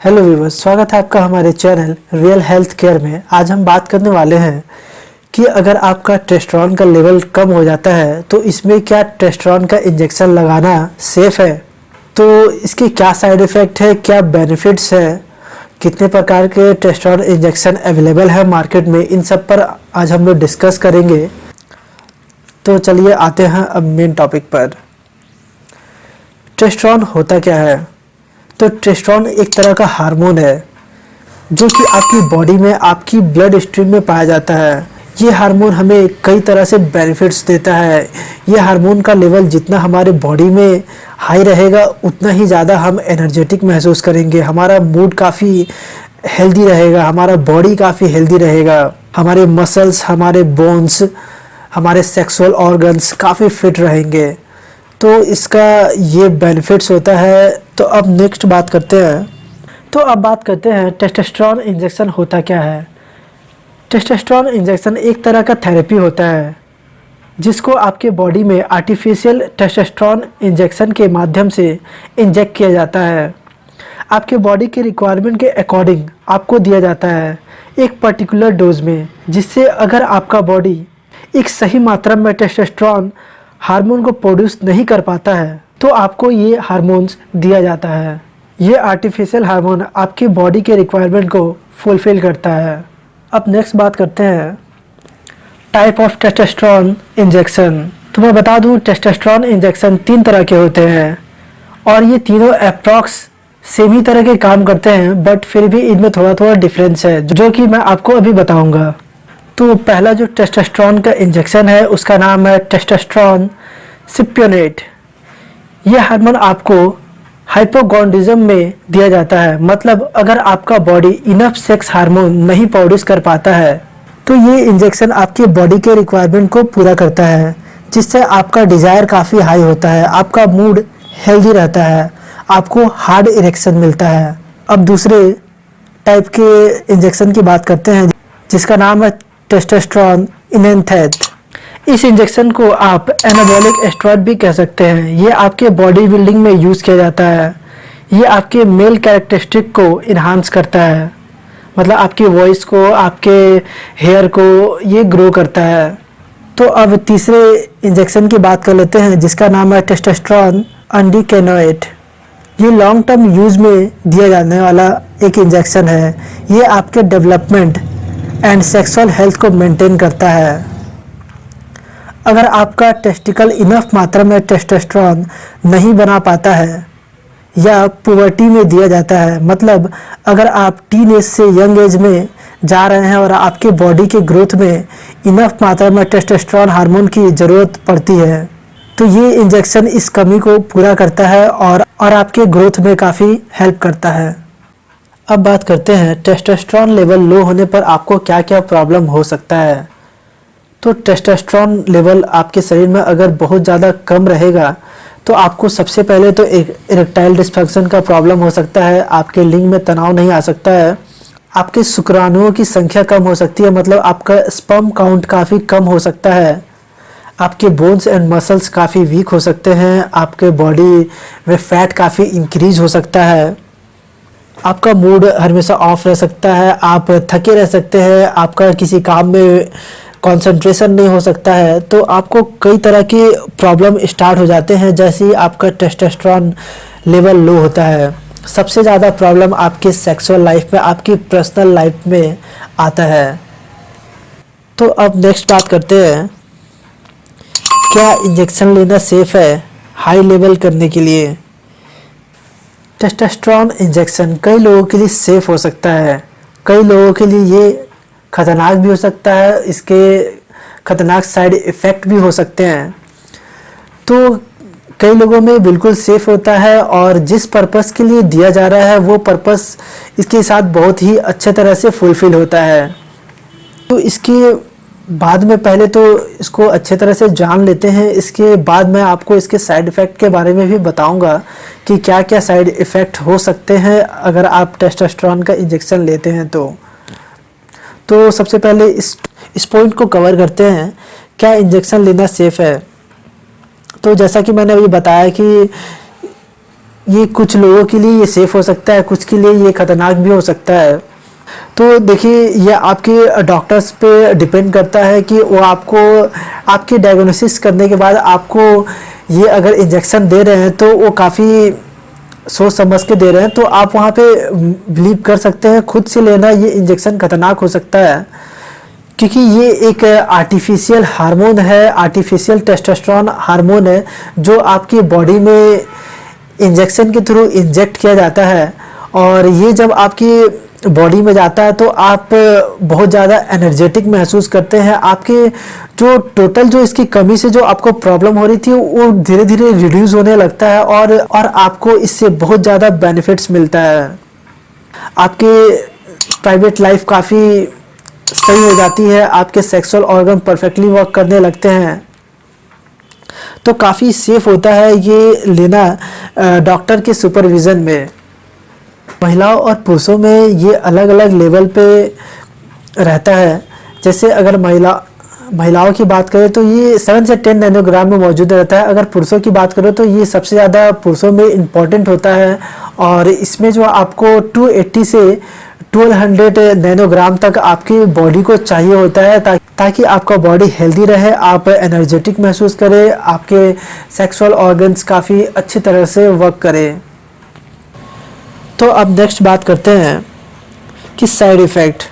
Hello viewers, स्वागत है आपका हमारे चैनल रियल हेल्थ केयर में। आज हम बात करने वाले हैं कि अगर आपका टेस्टोस्टेरोन का लेवल कम हो जाता है तो इसमें क्या टेस्टोस्टेरोन का इंजेक्शन लगाना सेफ है। तो इसके क्या साइड इफ़ेक्ट है, क्या बेनिफिट्स है, कितने प्रकार के टेस्टोस्टेरोन इंजेक्शन अवेलेबल है मार्केट में, इन सब पर आज हम लोग डिस्कस करेंगे। तो चलिए आते हैं अब मेन टॉपिक पर। टेस्टोस्टेरोन होता क्या है? तो टेस्टोस्टेरोन एक तरह का हार्मोन है जो कि आपकी बॉडी में, आपकी ब्लड स्ट्रीम में पाया जाता है। ये हार्मोन हमें कई तरह से बेनिफिट्स देता है। ये हार्मोन का लेवल जितना हमारे बॉडी में हाई रहेगा उतना ही ज़्यादा हम एनर्जेटिक महसूस करेंगे, हमारा मूड काफ़ी हेल्दी रहेगा, हमारा बॉडी काफ़ी हेल्दी रहेगा, हमारे मसल्स, हमारे बोन्स, हमारे सेक्सुअल ऑर्गन्स काफ़ी फिट रहेंगे। तो इसका ये बेनिफिट्स होता है। तो अब नेक्स्ट बात करते हैं। तो अब बात करते हैं टेस्टोस्टेरोन इंजेक्शन होता क्या है। टेस्टोस्टेरोन इंजेक्शन एक तरह का थेरेपी होता है जिसको आपके बॉडी में आर्टिफिशियल टेस्टोस्टेरोन इंजेक्शन के माध्यम से इंजेक्ट किया जाता है। आपके बॉडी के रिक्वायरमेंट के अकॉर्डिंग आपको दिया जाता है एक पर्टिकुलर डोज में, जिससे अगर आपका बॉडी एक सही मात्रा में टेस्टोस्टेरोन हार्मोन को प्रोड्यूस नहीं कर पाता है तो आपको ये हार्मोन्स दिया जाता है। ये आर्टिफिशियल हार्मोन आपकी बॉडी के रिक्वायरमेंट को फुलफ़िल करता है। अब नेक्स्ट बात करते हैं टाइप ऑफ टेस्टोस्टेरोन इंजेक्शन। तो मैं बता दूं, टेस्टोस्टेरोन इंजेक्शन 3 तरह के होते हैं और ये तीनों अप्रॉक्स सेम ही तरह के काम करते हैं, बट फिर भी इनमें थोड़ा थोड़ा डिफरेंस है जो कि मैं आपको अभी बताऊंगा। तो पहला जो टेस्टोस्टेरोन का इंजेक्शन है उसका नाम है टेस्टोस्टेरोन सिप्योनेट। ये हार्मोन आपको हाइपोगोनाडिज्म में दिया जाता है। मतलब अगर आपका बॉडी इनफ सेक्स हार्मोन नहीं प्रोड्यूस कर पाता है तो ये इंजेक्शन आपकी बॉडी के रिक्वायरमेंट को पूरा करता है, जिससे आपका डिज़ायर काफ़ी हाई होता है, आपका मूड हेल्दी रहता है, आपको हार्ड इरेक्शन मिलता है। अब दूसरे टाइप के इंजेक्शन की बात करते हैं जिसका नाम है टेस्टोस्टेरोन इनेंथेट। इस इंजेक्शन को आप एनाबॉलिक स्टेरॉइड भी कह सकते हैं। ये आपके बॉडी बिल्डिंग में यूज़ किया जाता है। ये आपके मेल कैरेक्टरिस्टिक को इन्हांस करता है, मतलब आपकी वॉइस को, आपके हेयर को ये ग्रो करता है। तो अब तीसरे इंजेक्शन की बात कर लेते हैं जिसका नाम है टेस्टोस्टेरोन अंडिकेनोएट। ये लॉन्ग टर्म यूज़ में दिया जाने वाला एक इंजेक्शन है। ये आपके डेवलपमेंट एंड सेक्सुअल हेल्थ को मेंटेन करता है। अगर आपका टेस्टिकल इनफ मात्रा में टेस्टोस्टेरोन नहीं बना पाता है या पुबर्टी में दिया जाता है, मतलब अगर आप टीन एज से यंग एज में जा रहे हैं और आपके बॉडी के ग्रोथ में इनफ मात्रा में टेस्टोस्टेरोन हार्मोन की ज़रूरत पड़ती है, तो ये इंजेक्शन इस कमी को पूरा करता है और आपके ग्रोथ में काफ़ी हेल्प करता है। अब बात करते हैं टेस्टोस्टेरोन लेवल लो होने पर आपको क्या क्या प्रॉब्लम हो सकता है। तो टेस्टोस्टेरोन लेवल आपके शरीर में अगर बहुत ज़्यादा कम रहेगा तो आपको सबसे पहले तो एक इरेक्टाइल डिस्फंक्शन का प्रॉब्लम हो सकता है, आपके लिंग में तनाव नहीं आ सकता है, आपके शुक्राणुओं की संख्या कम हो सकती है, मतलब आपका स्पर्म काउंट काफ़ी कम हो सकता है, आपके बोन्स एंड मसल्स काफ़ी वीक हो सकते हैं, आपके बॉडी में फैट काफ़ी इंक्रीज हो सकता है, आपका मूड हमेशा ऑफ रह सकता है, आप थके रह सकते हैं, आपका किसी काम में कंसंट्रेशन नहीं हो सकता है। तो आपको कई तरह के प्रॉब्लम स्टार्ट हो जाते हैं जैसे ही आपका टेस्टोस्टेरोन लेवल लो होता है। सबसे ज़्यादा प्रॉब्लम आपके सेक्सुअल लाइफ में, आपकी पर्सनल लाइफ में आता है। तो अब नेक्स्ट बात करते हैं, क्या इंजेक्शन लेना सेफ है हाई लेवल करने के लिए। टेस्टोस्टेरोन इंजेक्शन कई लोगों के लिए सेफ हो सकता है, कई लोगों के लिए ये खतरनाक भी हो सकता है, इसके खतरनाक साइड इफ़ेक्ट भी हो सकते हैं। तो कई लोगों में बिल्कुल सेफ होता है और जिस पर्पस के लिए दिया जा रहा है वो पर्पस इसके साथ बहुत ही अच्छे तरह से फुलफ़िल होता है। तो इसके बाद में पहले तो इसको अच्छे तरह से जान लेते हैं, इसके बाद मैं आपको इसके साइड इफ़ेक्ट के बारे में भी बताऊंगा कि क्या क्या साइड इफ़ेक्ट हो सकते हैं अगर आप टेस्टोस्टेरोन का इंजेक्शन लेते हैं। तो सबसे पहले इस पॉइंट को कवर करते हैं, क्या इंजेक्शन लेना सेफ़ है। तो जैसा कि मैंने अभी बताया कि ये कुछ लोगों के लिए ये सेफ़ हो सकता है, कुछ के लिए ये ख़तरनाक भी हो सकता है। तो देखिए, ये आपके डॉक्टर्स पे डिपेंड करता है कि वो आपको आपकी डायग्नोसिस करने के बाद आपको ये अगर इंजेक्शन दे रहे हैं तो वो काफ़ी सोच समझ के दे रहे हैं, तो आप वहाँ पे बिलीव कर सकते हैं। खुद से लेना ये इंजेक्शन खतरनाक हो सकता है, क्योंकि ये एक आर्टिफिशियल हार्मोन है, आर्टिफिशियल टेस्टोस्टेरोन हार्मोन है, जो आपकी बॉडी में इंजेक्शन के थ्रू इंजेक्ट किया जाता है। और ये जब आपकी बॉडी में जाता है तो आप बहुत ज़्यादा एनर्जेटिक महसूस करते हैं। आपके जो टोटल जो इसकी कमी से जो आपको प्रॉब्लम हो रही थी वो धीरे धीरे रिड्यूस होने लगता है, और आपको इससे बहुत ज़्यादा बेनिफिट्स मिलता है। आपके प्राइवेट लाइफ काफ़ी सही हो जाती है, आपके सेक्सुअल ऑर्गन परफेक्टली वर्क करने लगते हैं। तो काफ़ी सेफ होता है ये लेना डॉक्टर के सुपरविज़न में। महिलाओं और पुरुषों में ये अलग अलग लेवल पे रहता है। जैसे अगर महिलाओं की बात करें तो ये 7 से 10 नैनोग्राम में मौजूद रहता है। अगर पुरुषों की बात करें तो ये सबसे ज़्यादा पुरुषों में इम्पॉर्टेंट होता है, और इसमें जो आपको 280 से 1200 नैनोग्राम तक आपकी बॉडी को चाहिए होता है, ताकि आपका बॉडी हेल्दी रहे, आप एनर्जेटिक महसूस करें, आपके सेक्सुअल ऑर्गन्स काफ़ी अच्छी तरह से वर्क करें। तो अब नेक्स्ट बात करते हैं कि साइड इफ़ेक्ट।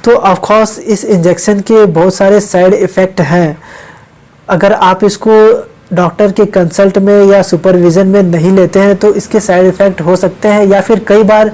तो ऑफ कोर्स इस इंजेक्शन के बहुत सारे साइड इफ़ेक्ट हैं। अगर आप इसको डॉक्टर के कंसल्ट में या सुपरविज़न में नहीं लेते हैं तो इसके साइड इफ़ेक्ट हो सकते हैं, या फिर कई बार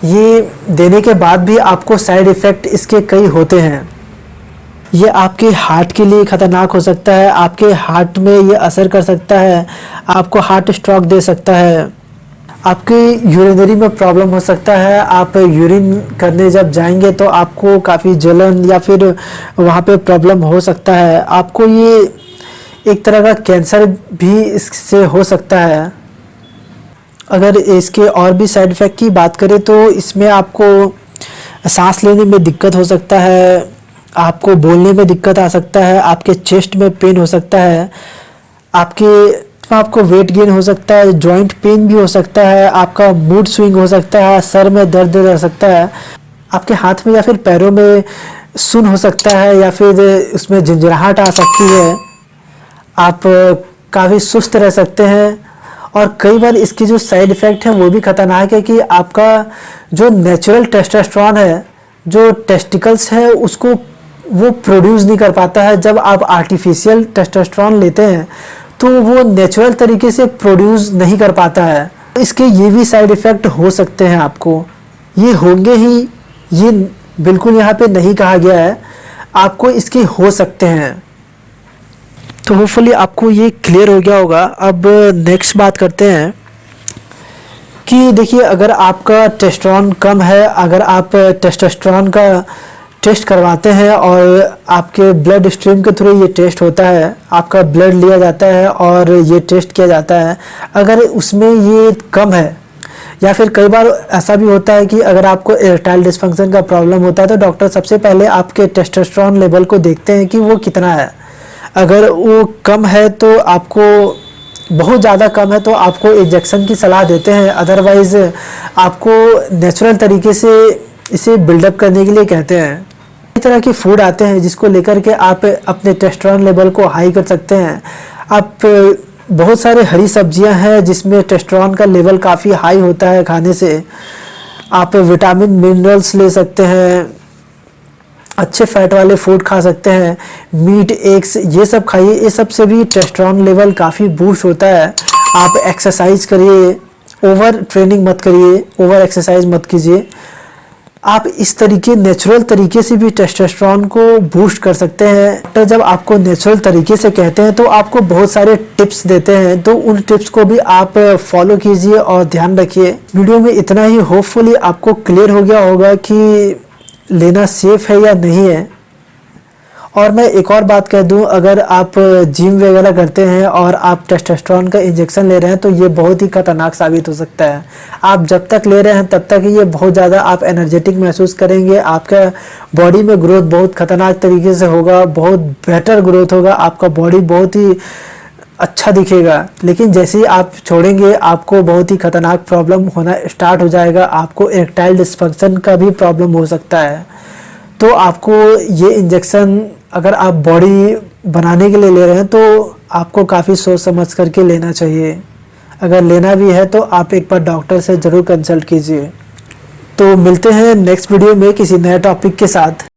ये देने के बाद भी आपको साइड इफ़ेक्ट इसके कई होते हैं। ये आपके हार्ट के लिए ख़तरनाक हो सकता है, आपके हार्ट में ये असर कर सकता है, आपको हार्ट स्ट्रोक दे सकता है, आपके यूरिनरी में प्रॉब्लम हो सकता है। आप यूरिन करने जब जाएंगे तो आपको काफ़ी जलन या फिर वहाँ पे प्रॉब्लम हो सकता है। आपको ये एक तरह का कैंसर भी इससे हो सकता है। अगर इसके और भी साइड इफ़ेक्ट की बात करें तो इसमें आपको सांस लेने में दिक्कत हो सकता है, आपको बोलने में दिक्कत आ सकता है, आपके चेस्ट में पेन हो सकता है, आपको वेट गेन हो सकता है, जॉइंट पेन भी हो सकता है, आपका मूड स्विंग हो सकता है, सर में दर्द रह सकता है, आपके हाथ में या फिर पैरों में सुन हो सकता है, या फिर उसमें झंझनाहट आ सकती है, आप काफ़ी सुस्त रह सकते हैं। और कई बार इसकी जो साइड इफ़ेक्ट है वो भी ख़तरनाक है कि आपका जो नेचुरल टेस्टोस्टेरोन है, जो टेस्टिकल्स है, उसको वो प्रोड्यूस नहीं कर पाता है। जब आप आर्टिफिशियल टेस्टोस्टेरोन लेते हैं तो वो नेचुरल तरीके से प्रोड्यूस नहीं कर पाता है। इसके ये भी साइड इफ़ेक्ट हो सकते हैं, आपको ये होंगे ही, ये बिल्कुल यहाँ पे नहीं कहा गया है, आपको इसके हो सकते हैं। तो होपफुली आपको ये क्लियर हो गया होगा। अब नेक्स्ट बात करते हैं कि देखिए, अगर आपका टेस्टोस्टेरोन कम है, अगर आप टेस्टोस्टेरोन का टेस्ट करवाते हैं और आपके ब्लड स्ट्रीम के थ्रू ये टेस्ट होता है, आपका ब्लड लिया जाता है और ये टेस्ट किया जाता है, अगर उसमें ये कम है, या फिर कई बार ऐसा भी होता है कि अगर आपको इरेक्टाइल डिस्फंक्शन का प्रॉब्लम होता है तो डॉक्टर सबसे पहले आपके टेस्टोस्टेरोन लेवल को देखते हैं कि वो कितना है। अगर वो कम है तो आपको, बहुत ज़्यादा कम है तो आपको इंजेक्शन की सलाह देते हैं, अदरवाइज़ आपको नेचुरल तरीके से इसे बिल्डअप करने के लिए कहते हैं। कई तरह के फूड आते हैं जिसको लेकर के आप अपने टेस्टोस्टेरोन लेवल को हाई कर सकते हैं। आप बहुत सारे हरी सब्जियां हैं जिसमें टेस्टोस्टेरोन का लेवल काफ़ी हाई होता है खाने से। आप विटामिन मिनरल्स ले सकते हैं, अच्छे फैट वाले फूड खा सकते हैं, मीट एग्स ये सब खाइए, ये सब से भी टेस्टोस्टेरोन लेवल काफ़ी बूस्ट होता है। आप एक्सरसाइज करिए, ओवर ट्रेनिंग मत करिए, ओवर एक्सरसाइज मत कीजिए। आप इस तरीके नेचुरल तरीके से भी टेस्टोस्टेरोन को बूस्ट कर सकते हैं। डॉक्टर जब आपको नेचुरल तरीके से कहते हैं तो आपको बहुत सारे टिप्स देते हैं, तो उन टिप्स को भी आप फॉलो कीजिए और ध्यान रखिए। वीडियो में इतना ही, होपफुली आपको क्लियर हो गया होगा कि लेना सेफ है या नहीं है। और मैं एक और बात कह दूं, अगर आप जिम वगैरह करते हैं और आप टेस्टोस्टेरोन का इंजेक्शन ले रहे हैं तो ये बहुत ही खतरनाक साबित हो सकता है। आप जब तक ले रहे हैं तब तक ये बहुत ज़्यादा आप एनर्जेटिक महसूस करेंगे, आपका बॉडी में ग्रोथ बहुत खतरनाक तरीके से होगा, बहुत बेटर ग्रोथ होगा, आपका बॉडी बहुत ही अच्छा दिखेगा, लेकिन जैसे ही आप छोड़ेंगे आपको बहुत ही खतरनाक प्रॉब्लम होना स्टार्ट हो जाएगा। आपको इरेक्टाइल डिस्फंक्शन का भी प्रॉब्लम हो सकता है। तो आपको ये इंजेक्शन अगर आप बॉडी बनाने के लिए ले रहे हैं तो आपको काफ़ी सोच समझ करके लेना चाहिए। अगर लेना भी है तो आप एक बार डॉक्टर से ज़रूर कंसल्ट कीजिए। तो मिलते हैं नेक्स्ट वीडियो में किसी नए टॉपिक के साथ।